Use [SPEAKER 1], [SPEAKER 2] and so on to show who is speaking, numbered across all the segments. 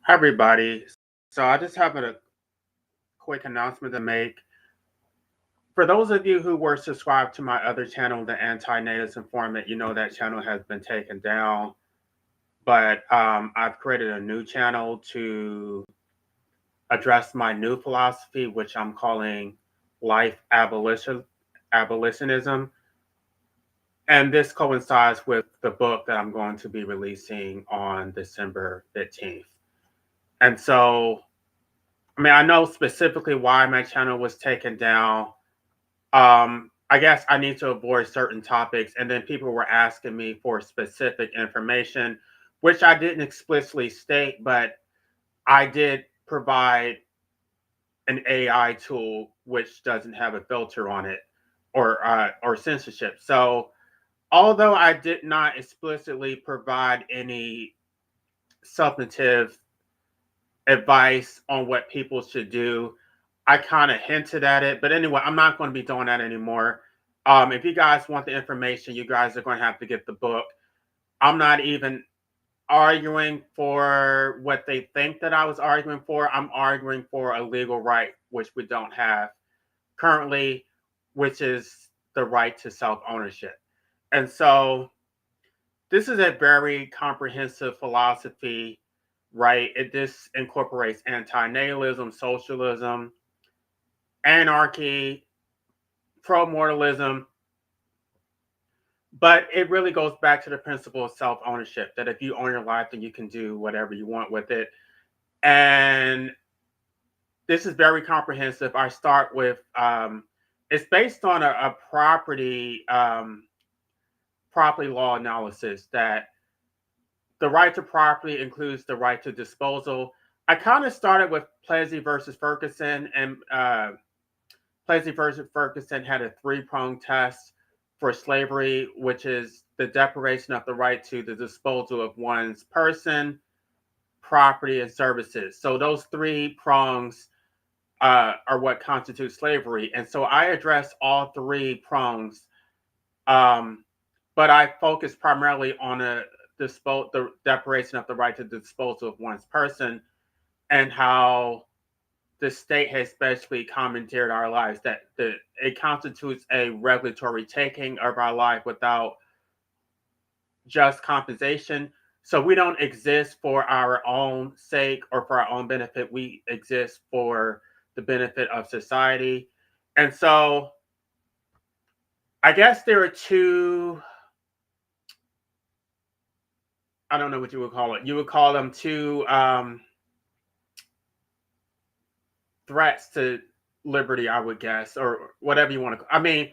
[SPEAKER 1] Hi, everybody. So I just have a quick announcement to make. For those of you who were subscribed to my other channel, the Antinatalist Informant, you know that channel has been taken down. But I've created a new channel to address my new philosophy, which I'm calling abolitionism. And this coincides with the book that I'm going to be releasing on December 15th. And so, I mean, I know specifically why my channel was taken down. I guess I need to avoid certain topics, and then people were asking me for specific information, which I didn't explicitly state, but I did provide an AI tool which doesn't have a filter on it or censorship. So although I did not explicitly provide any substantive advice on what people should do, I kind of hinted at it. But anyway, I'm not going to be doing that anymore. If you guys want the information, you guys are going to have to get the book. I'm not even arguing for what they think that I was arguing for. I'm arguing for a legal right, which we don't have currently, which is the right to self ownership. And so this is a very comprehensive philosophy, right? This incorporates anti-natalism, socialism, anarchy, pro-mortalism, but it really goes back to the principle of self-ownership, that if you own your life, then you can do whatever you want with it. And this is very comprehensive. I start with, it's based on a property law analysis that the right to property includes the right to disposal. I kind of started with Plessy versus Ferguson, and Plessy versus Ferguson had a three-pronged test for slavery, which is the deprivation of the right to the disposal of one's person, property, and services. So those three prongs are what constitutes slavery. And so I address all three prongs, but I focus primarily on the deprivation of the right to the disposal of one's person, and how the state has basically commandeered our lives, that it constitutes a regulatory taking of our life without just compensation. So we don't exist for our own sake or for our own benefit. We exist for the benefit of society. And so I guess there are two, I don't know what you would call it. You would call them two threats to liberty, I would guess, or whatever you want to. I mean,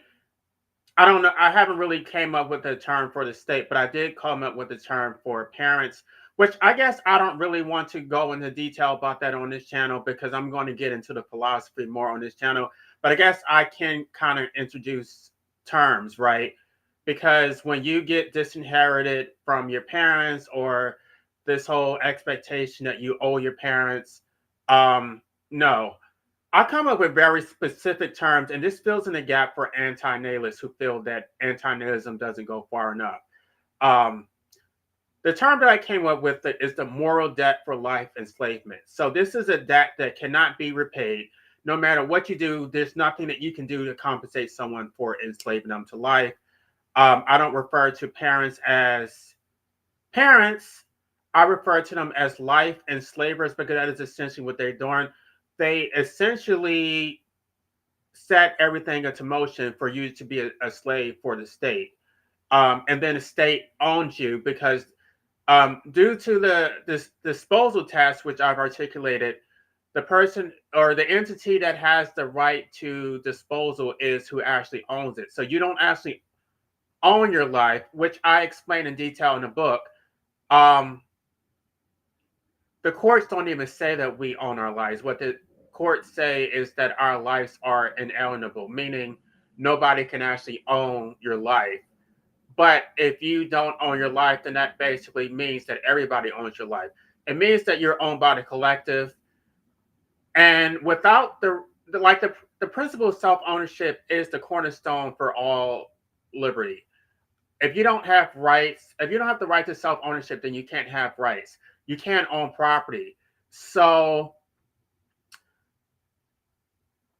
[SPEAKER 1] I don't know. I haven't really came up with a term for the state, but I did come up with a term for parents, which I guess I don't really want to go into detail about that on this channel because I'm going to get into the philosophy more on this channel. But I guess I can kind of introduce terms, right? Because when you get disinherited from your parents, or this whole expectation that you owe your parents, no. I come up with very specific terms, and this fills in the gap for anti-natalists who feel that anti-natalism doesn't go far enough. Um, the term that I came up with is the moral debt for life enslavement. So this is a debt that cannot be repaid. No matter what you do, there's nothing that you can do to compensate someone for enslaving them to life. I don't refer to parents as parents. I refer to them as life enslavers because that is essentially what they're doing. They essentially set everything into motion for you to be a slave for the state. And then the state owns you because due to this disposal tax, which I've articulated, the person or the entity that has the right to disposal is who actually owns it. So you don't actually own your life, which I explain in detail in the book. Um, the courts don't even say that we own our lives. What the courts say is that our lives are inalienable, meaning nobody can actually own your life. But if you don't own your life, then that basically means that everybody owns your life. It means that you're owned by the collective. And without the principle of self ownership is the cornerstone for all liberty. If you don't have rights, if you don't have the right to self ownership, then you can't have rights. You can't own property. So,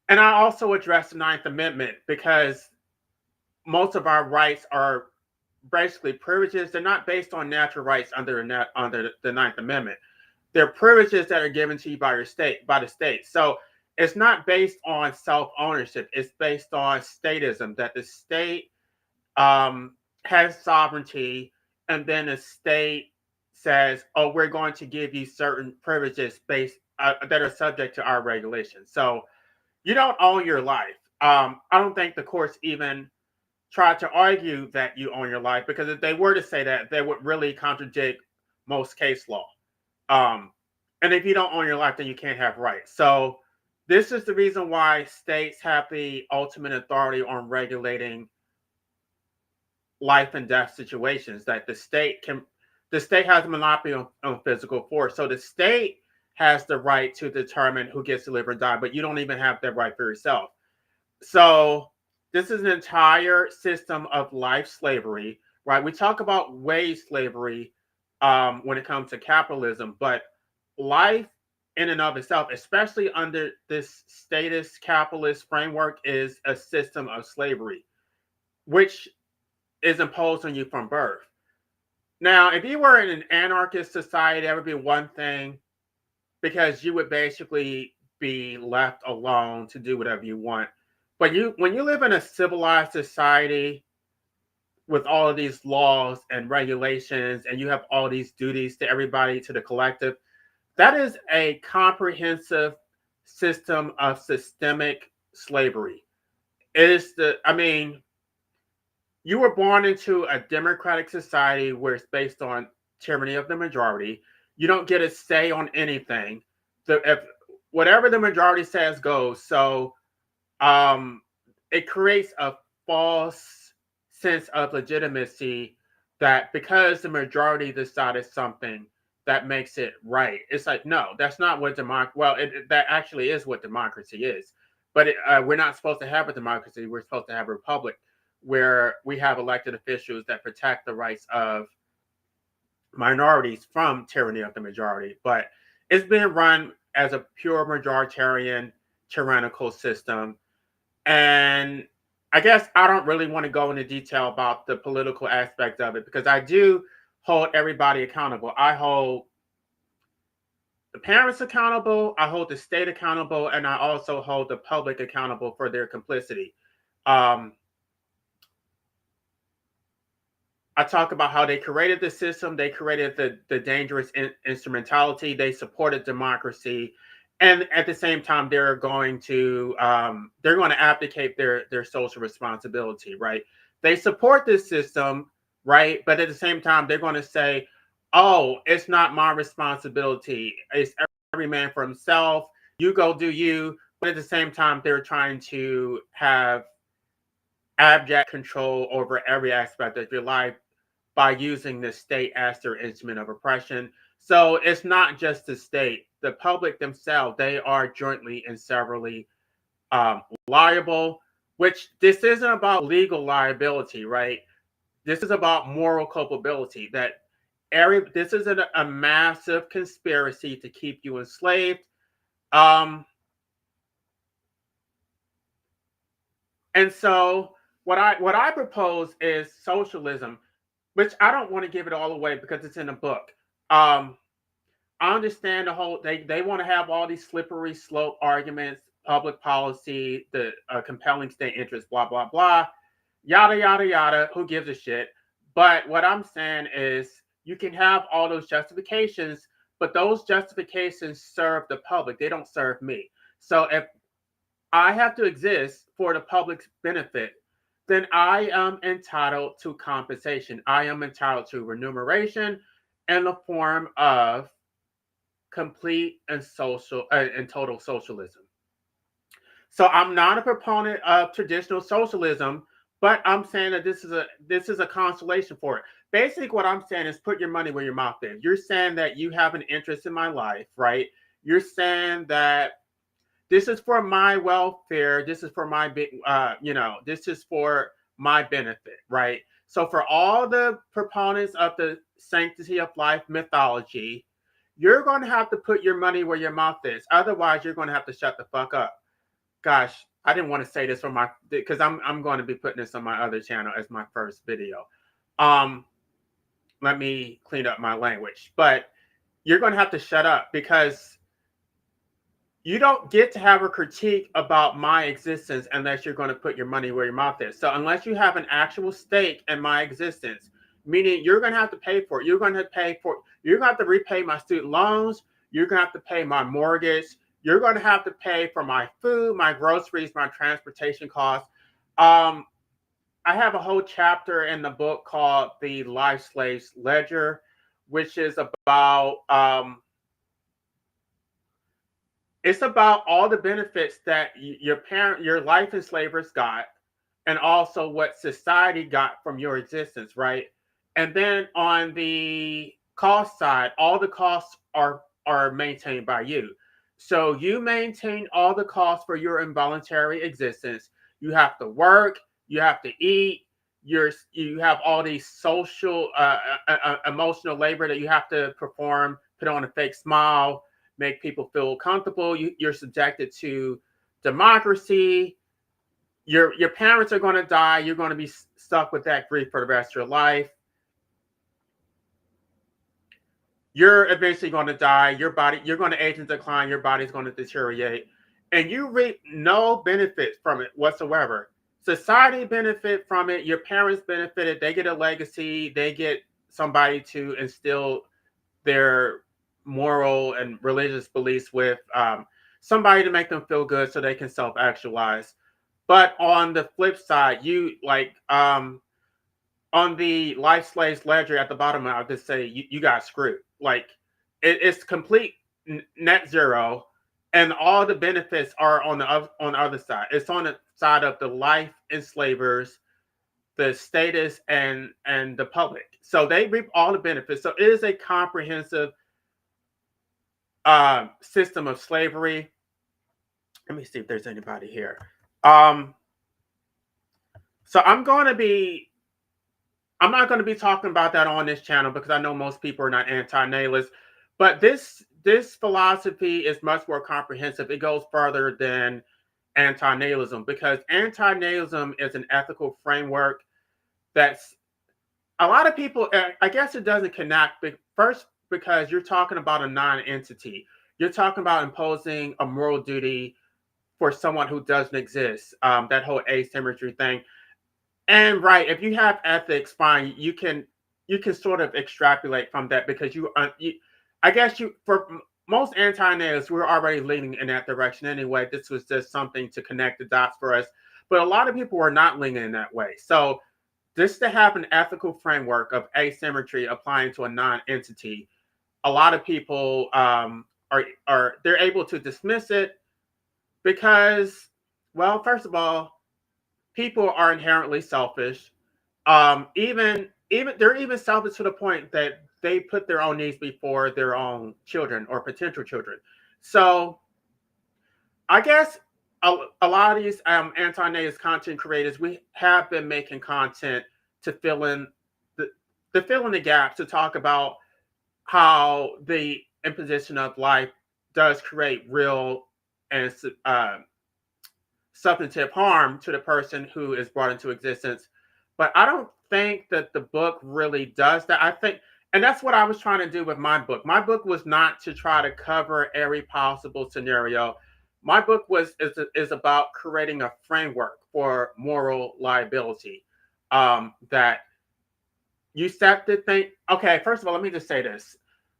[SPEAKER 1] and I also address the Ninth Amendment because most of our rights are basically privileges. They're not based on natural rights under the Ninth Amendment. They're privileges that are given to you by your state, by the state. So it's not based on self ownership. It's based on statism, that the state um, has sovereignty, and then the state says, "Oh, we're going to give you certain privileges based that are subject to our regulations." So you don't own your life. I don't think the courts even try to argue that you own your life, because if they were to say that, they would really contradict most case law. Um, and if you don't own your life, then you can't have rights. So this is the reason why states have the ultimate authority on regulating life and death situations. That the state has a monopoly on physical force. So the state has the right to determine who gets to live or die, but you don't even have that right for yourself. So this is an entire system of life slavery, right? We talk about wage slavery when it comes to capitalism, but life in and of itself, especially under this statist capitalist framework, is a system of slavery, which is imposed on you from birth. Now, if you were in an anarchist society, that would be one thing, because you would basically be left alone to do whatever you want. But when you live in a civilized society with all of these laws and regulations, and you have all these duties to everybody, to the collective, that is a comprehensive system of systemic slavery. It is I mean, you were born into a democratic society where it's based on tyranny of the majority. You don't get a say on anything. If whatever the majority says goes. So um, it creates a false sense of legitimacy, that because the majority decided something, that makes it right. It's like, no, that's not what that actually is what democracy is. But we're not supposed to have a democracy. We're supposed to have a republic where we have elected officials that protect the rights of minorities from tyranny of the majority. But it's been run as a pure majoritarian tyrannical system. And I guess I don't really want to go into detail about the political aspect of it, because I do hold everybody accountable. I hold the parents accountable, I hold the state accountable, and I also hold the public accountable for their complicity. Um, I talk about how they created the system, they created the dangerous instrumentality, they supported democracy, and at the same time, they're going to abdicate their social responsibility, right? They support this system, right? But at the same time, they're going to say, "Oh, it's not my responsibility. It's every man for himself. You go do you." But at the same time, they're trying to have abject control over every aspect of your life by using the state as their instrument of oppression. So it's not just the state, the public themselves, they are jointly and severally liable, which this isn't about legal liability, right? This is about moral culpability, that this is a massive conspiracy to keep you enslaved. Um, and so what I propose is socialism, which I don't want to give it all away because it's in a book. Um, I understand the whole they want to have all these slippery slope arguments, public policy, the compelling state interest, blah blah blah, yada yada yada. Who gives a shit? But what I'm saying is, you can have all those justifications, but those justifications serve the public. They don't serve me. So if I have to exist for the public's benefit, then I am entitled to compensation. I am entitled to remuneration in the form of complete and total socialism. So I'm not a proponent of traditional socialism, but I'm saying that this is a consolation for it. Basically, what I'm saying is, put your money where your mouth is. You're saying that you have an interest in my life, right? You're saying that this is for my welfare. This is for this is for my benefit, right? So for all the proponents of the sanctity of life mythology, you're going to have to put your money where your mouth is. Otherwise, you're going to have to shut the fuck up. Gosh, I didn't want to say this for my because I'm going to be putting this on my other channel as my first video. Um, Let me clean up my language, but you're going to have to shut up because you don't get to have a critique about my existence unless you're going to put your money where your mouth is. So unless you have an actual stake in my existence, meaning you're going to have to pay for it. You're going to have to repay my student loans. You're going to have to pay my mortgage. You're going to have to pay for my food, my groceries, my transportation costs. Um, I have a whole chapter in the book called The Life Slaves Ledger, which is about it's about all the benefits that your life enslavers got, and also what society got from your existence, right? And then on the cost side, all the costs are maintained by you. So you maintain all the costs for your involuntary existence. You have to work, you have to eat, you have all these social, emotional labor that you have to perform, put on a fake smile, make people feel comfortable. You're subjected to democracy. Your parents are going to die. You're going to be stuck with that grief for the rest of your life. You're eventually going to die. You're going to age and decline. Your body's going to deteriorate, and you reap no benefit from it whatsoever. Society benefit from it. Your parents benefited. They get a legacy. They get somebody to instill their moral and religious beliefs with, somebody to make them feel good so they can self-actualize. But on the flip side, you like, on the life slaves ledger at the bottom, I'll just say you got screwed. Like, it's complete net zero, and all the benefits are on the other side. It's on the side of the life enslavers, the status, and the public. So they reap all the benefits. So it is a comprehensive system of slavery. Let me see if there's anybody here. Um, so I'm not going to be talking about that on this channel because I know most people are not anti-natalist, but this philosophy is much more comprehensive. It goes further than anti-natalism because anti-natalism is an ethical framework that's a lot of people. I guess it doesn't connect. But first, because you're talking about a non-entity, you're talking about imposing a moral duty for someone who doesn't exist. That whole asymmetry thing. And right, if you have ethics, fine, you can sort of extrapolate from that because I guess you for most anti-natives, we're already leaning in that direction anyway. This was just something to connect the dots for us, but a lot of people are not leaning in that way. So just to have an ethical framework of asymmetry applying to a non-entity, a lot of people are they're able to dismiss it because, well, first of all, people are inherently selfish. Even they're even selfish to the point that they put their own needs before their own children or potential children. So I guess a lot of these anti-native content creators, we have been making content to fill in the fill in the gaps, to talk about how the imposition of life does create real and substantive harm to the person who is brought into existence. But I don't think that the book really does that. I think, and that's what I was trying to do with my book. My book was not to try to cover every possible scenario. My book is about creating a framework for moral liability. That you set to think. Okay, first of all, let me just say this: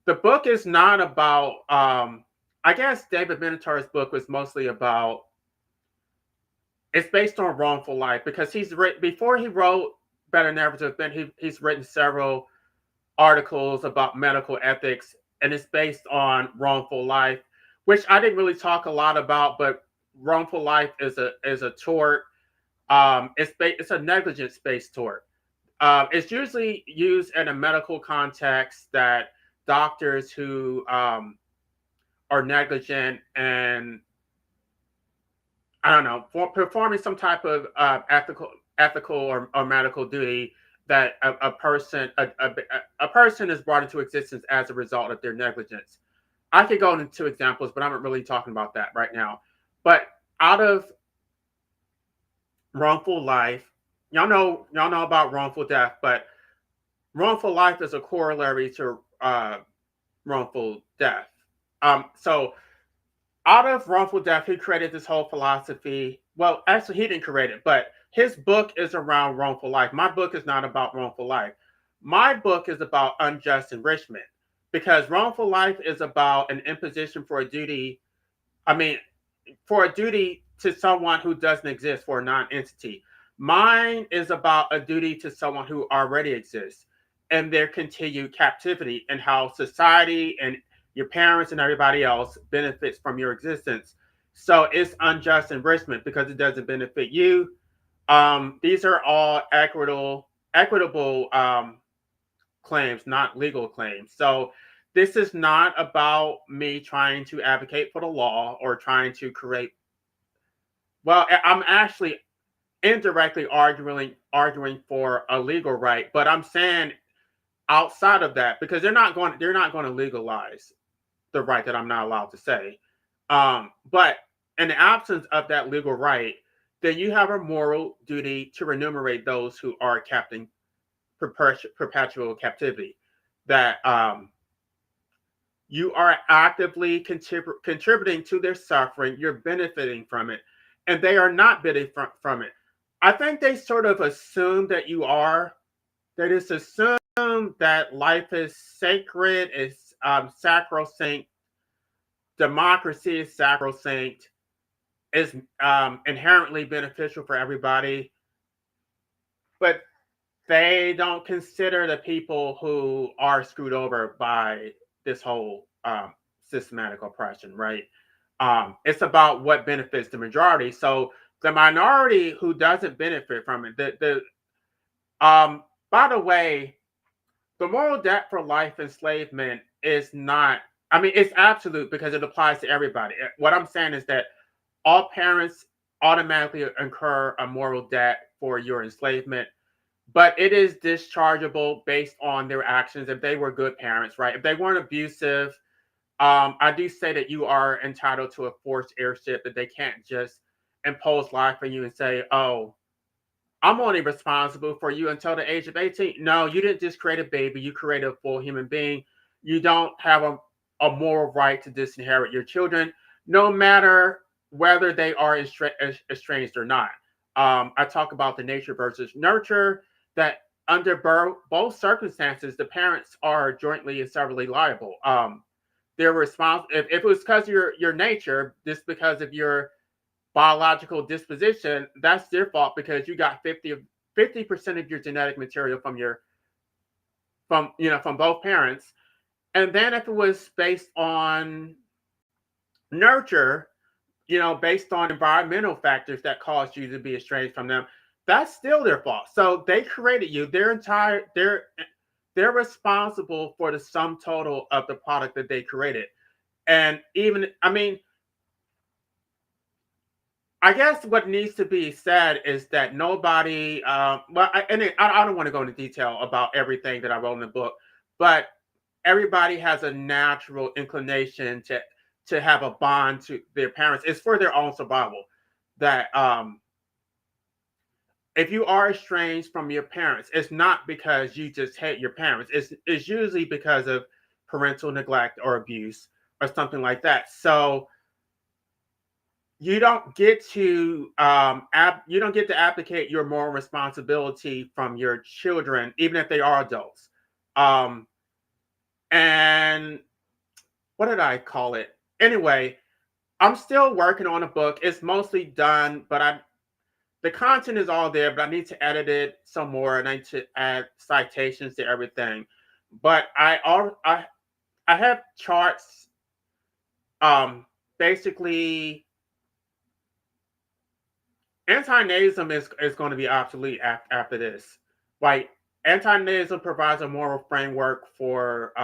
[SPEAKER 1] the book is not about. I guess David Benatar's book was mostly about, it's based on wrongful life because before he wrote Better Never to Have Been, he's written several articles about medical ethics, and it's based on wrongful life, which I didn't really talk a lot about. But wrongful life is a tort. It's a negligence based tort. It's usually used in a medical context that doctors who are negligent and, I don't know, for performing some type of ethical or medical duty, that a person is brought into existence as a result of their negligence. I could go into examples, but I'm not really talking about that right now. But out of wrongful life, y'all know about wrongful death, but wrongful life is a corollary to wrongful death. So out of wrongful death, he created this whole philosophy. Well, actually, he didn't create it, but his book is around wrongful life. My book is not about wrongful life. My book is about unjust enrichment because wrongful life is about an imposition for a duty. I mean, for a duty to someone who doesn't exist, for a non-entity. Mine is about a duty to someone who already exists and their continued captivity and how society and your parents and everybody else benefits from your existence. So it's unjust enrichment because it doesn't benefit you. These are all equitable claims, not legal claims. So this is not about me trying to advocate for the law or trying to create. Well, I'm actually indirectly arguing for a legal right, but I'm saying outside of that because they're not going to legalize the right that I'm not allowed to say. But in the absence of that legal right, then you have a moral duty to remunerate those who are kept in perpetual captivity. That you are actively contributing to their suffering, you're benefiting from it, and they are not benefiting from it. I think they sort of assume that you are. They just assume that life is sacred, is sacrosanct, democracy is sacrosanct, is inherently beneficial for everybody, but they don't consider the people who are screwed over by this whole systematic oppression, right? It's about what benefits the majority. So the minority who doesn't benefit from it, by the way, the moral debt for life enslavement is not. I mean, it's absolute because it applies to everybody. What I'm saying is that all parents automatically incur a moral debt for your enslavement, but it is dischargeable based on their actions. If they were good parents, right? If they weren't abusive, I do say that you are entitled to a forced heirship, that they can't just impose life on you and say, oh, I'm only responsible for you until the age of 18. No, you didn't just create a baby, you created a full human being. You don't have a moral right to disinherit your children, no matter whether they are estranged or not. I talk about the nature versus nurture, that under both circumstances, the parents are jointly and severally liable. They're responsible if it was because of your nature, just because of your biological disposition, that's their fault because you got 50% of your genetic material from both parents. And then if it was based on nurture, based on environmental factors that caused you to be estranged from them, that's still their fault. So they created you. They're responsible for the sum total of the product that they created. And even, I mean, I guess what needs to be said is that nobody, I don't want to go into detail about everything that I wrote in the book, but everybody has a natural inclination to have a bond to their parents. It's for their own survival. That if you are estranged from your parents, it's not because you just hate your parents. It's usually because of parental neglect or abuse or something like that. So you don't get to you don't get to abdicate your moral responsibility from your children, even if they are adults. Um, and what did I call it? Anyway, I'm still working on a book. It's mostly done, but the content is all there, but I need to edit it some more, and I need to add citations to everything. But I have charts. Basically, anti-nazism is going to be obsolete after this. Like, anti-nazism provides a moral framework for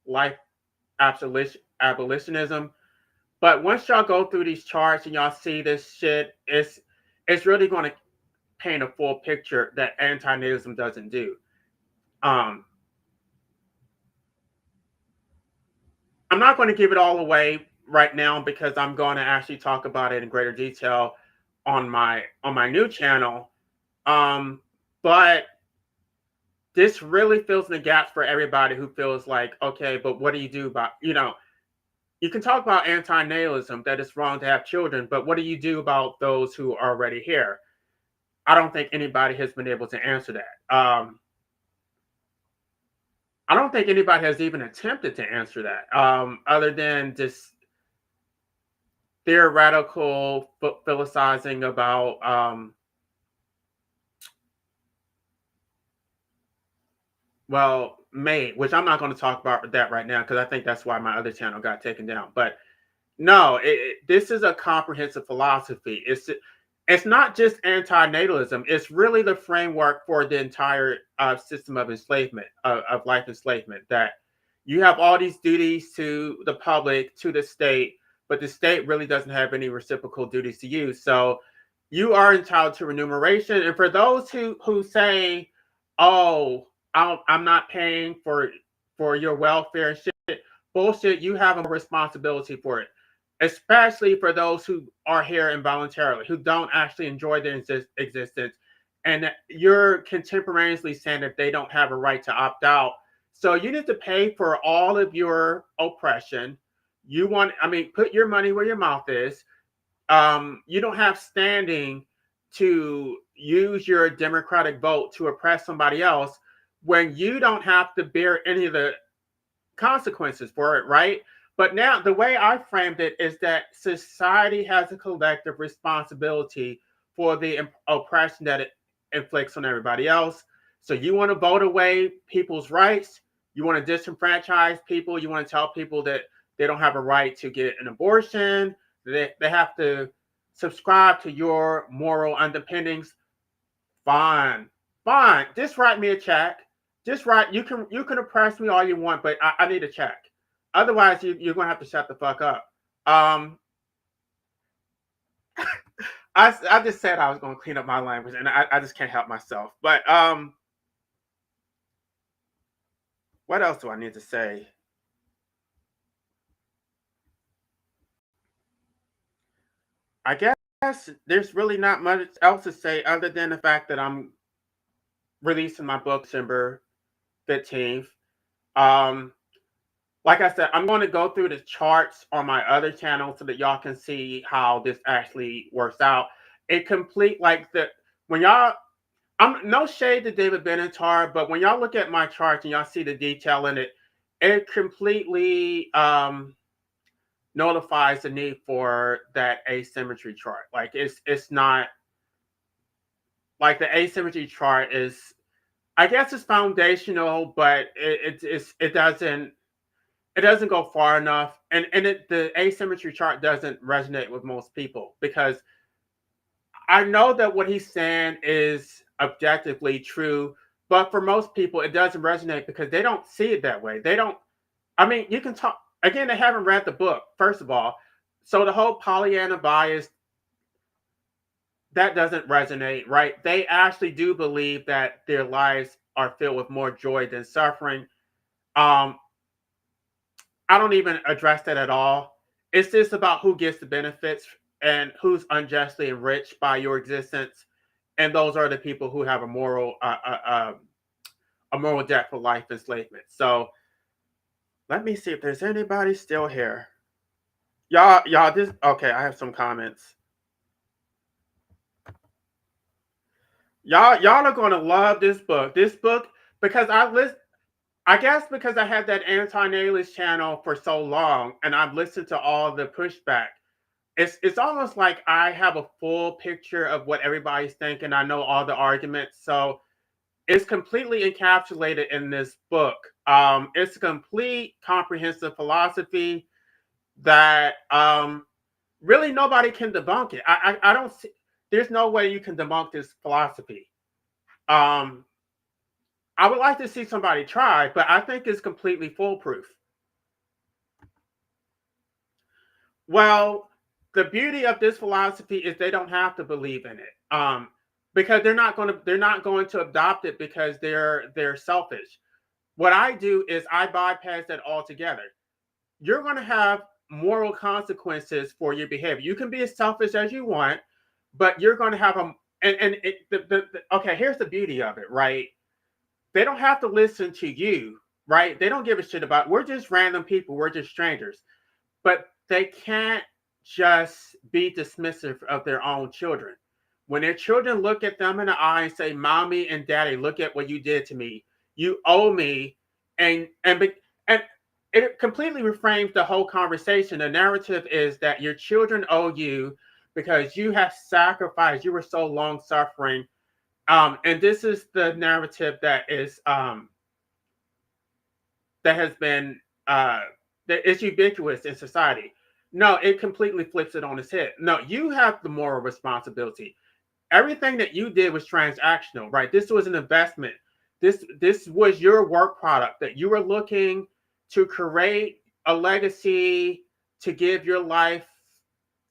[SPEAKER 1] life abolitionism. But once y'all go through these charts and y'all see this shit, it's really going to paint a full picture that anti-nazism doesn't do. Um, I'm not going to give it all away right now because I'm going to actually talk about it in greater detail on my new channel. Um, but this really fills in the gaps for everybody who feels like, okay, but what do you do about, you can talk about anti-natalism, that it's wrong to have children, but what do you do about those who are already here? I don't think anybody has been able to answer that. I don't think anybody has even attempted to answer that, other than just theoretical philosophizing about, well, mate, which I'm not going to talk about that right now because I think that's why my other channel got taken down. But no, this is a comprehensive philosophy. It's not just anti-natalism. It's really the framework for the entire system of enslavement, of life enslavement. That you have all these duties to the public, to the state, but the state really doesn't have any reciprocal duties to you. So you are entitled to remuneration. And for those who say, "Oh, I'm not paying for your welfare and shit," bullshit. You have a responsibility for it, especially for those who are here involuntarily, who don't actually enjoy their existence. And you're contemporaneously saying that they don't have a right to opt out. So you need to pay for all of your oppression. I mean, put your money where your mouth is. You don't have standing to use your democratic vote to oppress somebody else when you don't have to bear any of the consequences for it, right? But now the way I framed it is that society has a collective responsibility for the oppression that it inflicts on everybody else. So you want to vote away people's rights, you want to disenfranchise people, you want to tell people that they don't have a right to get an abortion, they have to subscribe to your moral underpinnings. Fine, fine. Just write me a check. Just write. You can oppress me all you want, but I need a check. Otherwise, you're gonna have to shut the fuck up. Um, I just said I was gonna clean up my language, and I just can't help myself. But what else do I need to say? I guess there's really not much else to say other than the fact that I'm releasing my book December 15th. Um, like I said, I'm going to go through the charts on my other channel so that y'all can see how this actually works out. It complete like the when y'all I'm no shade to David Benatar, but when y'all look at my charts and y'all see the detail in it, it completely notifies the need for that asymmetry chart. Like it's not like the asymmetry chart is, I guess it's foundational, but it doesn't go far enough, and the asymmetry chart doesn't resonate with most people because I know that what he's saying is objectively true, but for most people it doesn't resonate because they don't see it that way. They don't. I mean, you can talk again. They haven't read the book, first of all, so the whole Pollyanna bias, that doesn't resonate, right? They actually do believe that their lives are filled with more joy than suffering. Um, I don't even address that at all. It's just about who gets the benefits and who's unjustly enriched by your existence, and those are the people who have a moral debt for life enslavement. So let me see if there's anybody still here. Y'all, this okay? I have some comments. Y'all are gonna love this book. This book because I guess because I had that anti-natalist channel for so long, and I've listened to all the pushback. It's almost like I have a full picture of what everybody's thinking. I know all the arguments, so it's completely encapsulated in this book. It's a complete, comprehensive philosophy that really nobody can debunk it. I don't see. There's no way you can debunk this philosophy. Um, I would like to see somebody try, but I think it's completely foolproof. Well, the beauty of this philosophy is they don't have to believe in it, because they're not going to adopt it because they're selfish. What I do is I bypass that altogether. you're going to have moral consequences for your behavior. You can be as selfish as you want, but you're going to have a okay. Here's the beauty of it, right? They don't have to listen to you, right? They don't give a shit about. We're just random people. We're just strangers, but they can't just be dismissive of their own children. When their children look at them in the eye and say, "Mommy and Daddy, look at what you did to me. You owe me," and it completely reframes the whole conversation. The narrative is that your children owe you because you have sacrificed. You were so long suffering, and this is the narrative that is that has been that is ubiquitous in society. No, it completely flips it on its head. No, you have the moral responsibility. Everything that you did was transactional, right? This was an investment. This was your work product that you were looking to create a legacy, to give your life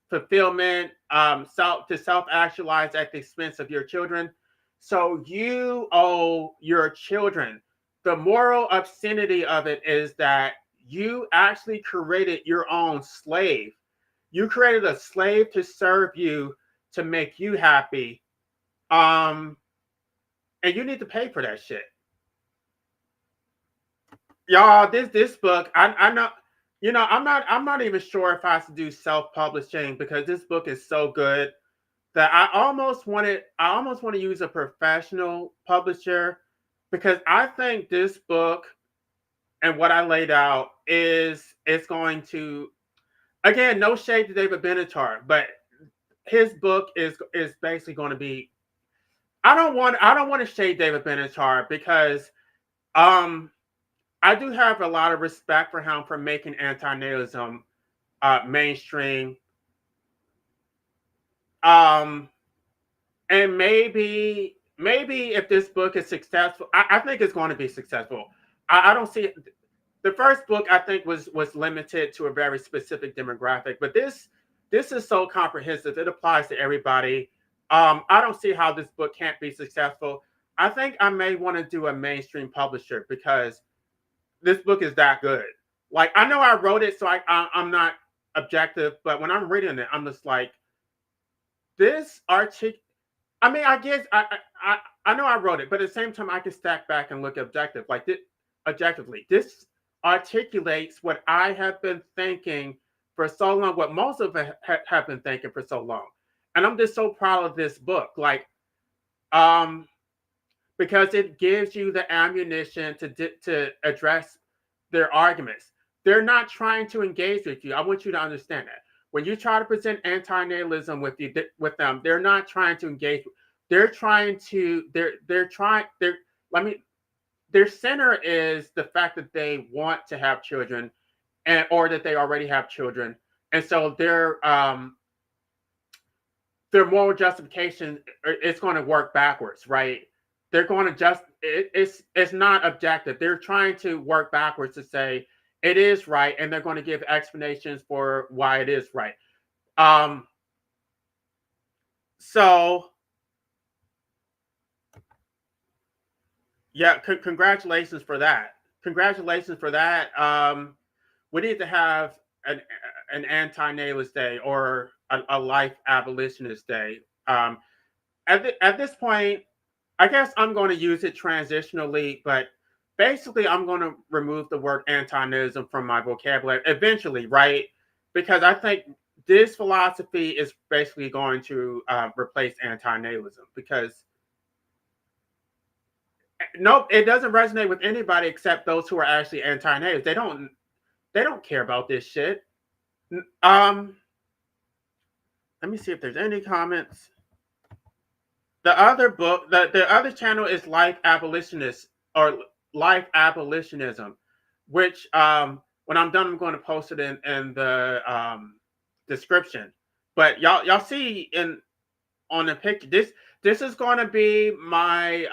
[SPEAKER 1] fulfillment, self actualize at the expense of your children. So you owe your children. The moral obscenity of it is that you actually created your own slave. You created a slave to serve you, to make you happy. Um, and you need to pay for that shit. Y'all, this book, I know, I'm not even sure if I should do self-publishing because this book is so good that I almost want to use a professional publisher, because I think this book and what I laid out is going to, again, no shade to David Benatar, but his book is basically going to be, I don't want to shade David Benatar because um I do have a lot of respect for him for making antinatalism mainstream. Um, and maybe if this book is successful, I think it's going to be successful. I don't see the first book I think was limited to a very specific demographic, but this is so comprehensive. It applies to everybody. I don't see how this book can't be successful. I think I may want to do a mainstream publisher because this book is that good. Like, I know I wrote it, so I'm not objective, but when I'm reading it, I'm just like, this artic. I mean, I guess I know I wrote it, but at the same time, I can stack back and look objective, like this, objectively. This articulates what I have been thinking for so long, what most of us have been thinking for so long, and I'm just so proud of this book. Like, um, because it gives you the ammunition to address their arguments. They're not trying to engage with you. I want you to understand that. When you try to present antinatalism with them, they're not trying to engage. They're trying to they're trying they're let me their center is the fact that they want to have children, and or that they already have children, and so their moral justification, it's going to work backwards, right? They're going to it's not objective. They're trying to work backwards to say it is right, and they're going to give explanations for why it is right. Um, so yeah, congratulations for that. Congratulations for that. We need to have an an anti-natalist day or a life abolitionist day. At this point, I guess I'm going to use it transitionally, but basically, I'm going to remove the word anti-nihilism from my vocabulary eventually, right? Because I think this philosophy is basically going to replace anti-nihilism. Because nope, it doesn't resonate with anybody except those who are actually anti-nihilists. They don't care about this shit. Um, Let me see if there's any comments. The other book, the other channel is Life Abolitionist or Life Abolitionism, which when I'm done, I'm going to post it in the description. But y'all see in on the picture, this is going to be my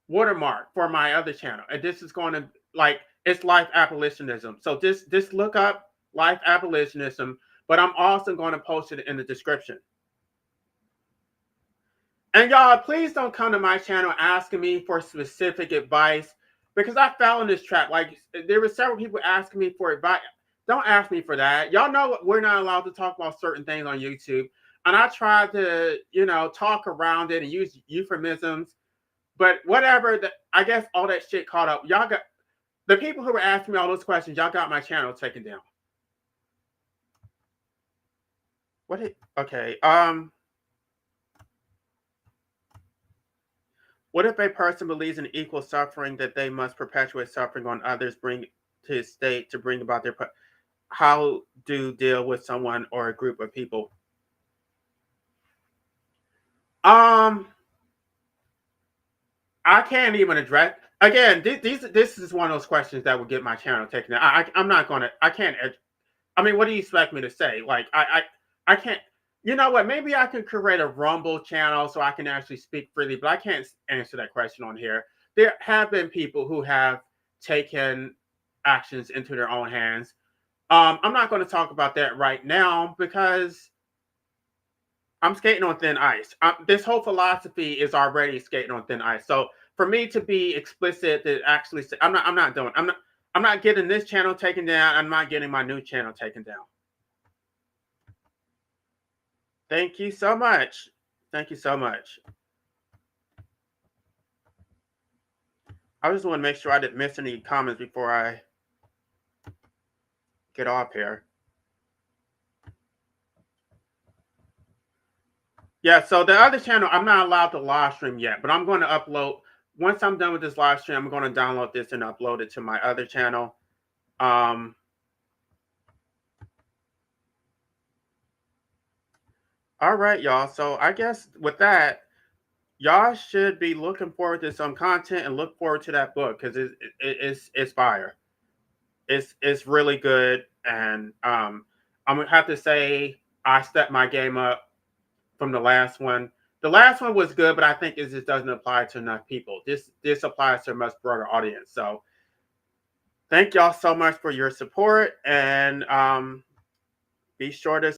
[SPEAKER 1] watermark for my other channel, and this is going to like it's Life Abolitionism. So this look up Life Abolitionism, but I'm also going to post it in the description. And y'all, please don't come to my channel asking me for specific advice. because I fell in this trap. Like there were several people asking me for advice. Don't ask me for that. Y'all know we're not allowed to talk about certain things on YouTube. And I tried to, talk around it and use euphemisms. But whatever, I guess all that shit caught up. Y'all got the people who were asking me all those questions. Y'all got my channel taken down. Okay. What if a person believes in equal suffering that they must perpetuate suffering on others, bring to his state to bring about their? How do deal with someone or a group of people? Um, I can't even address. Again, this is one of those questions that would get my channel taken down. I'm not gonna. I can't. I mean, what do you expect me to say? Like, I can't. You know what? Maybe I can create a Rumble channel so I can actually speak freely, but I can't answer that question on here. There have been people who have taken actions into their own hands. I'm not going to talk about that right now because I'm skating on thin ice. This whole philosophy is already skating on thin ice. So for me to be explicit, to actually say, I'm not doing. I'm not getting this channel taken down. I'm not getting my new channel taken down. Thank you so much. Thank you so much. I just want to make sure I didn't miss any comments before I get off here. Yeah, so the other channel, I'm not allowed to live stream yet, but I'm going to upload. Once I'm done with this live stream, I'm going to download this and upload it to my other channel. All right, y'all. So I guess with that, y'all should be looking forward to some content and look forward to that book because it's fire. It's really good, and I'm gonna have to say I stepped my game up from the last one. The last one was good, but I think it just doesn't apply to enough people. This applies to a much broader audience. So thank y'all so much for your support, and be sure to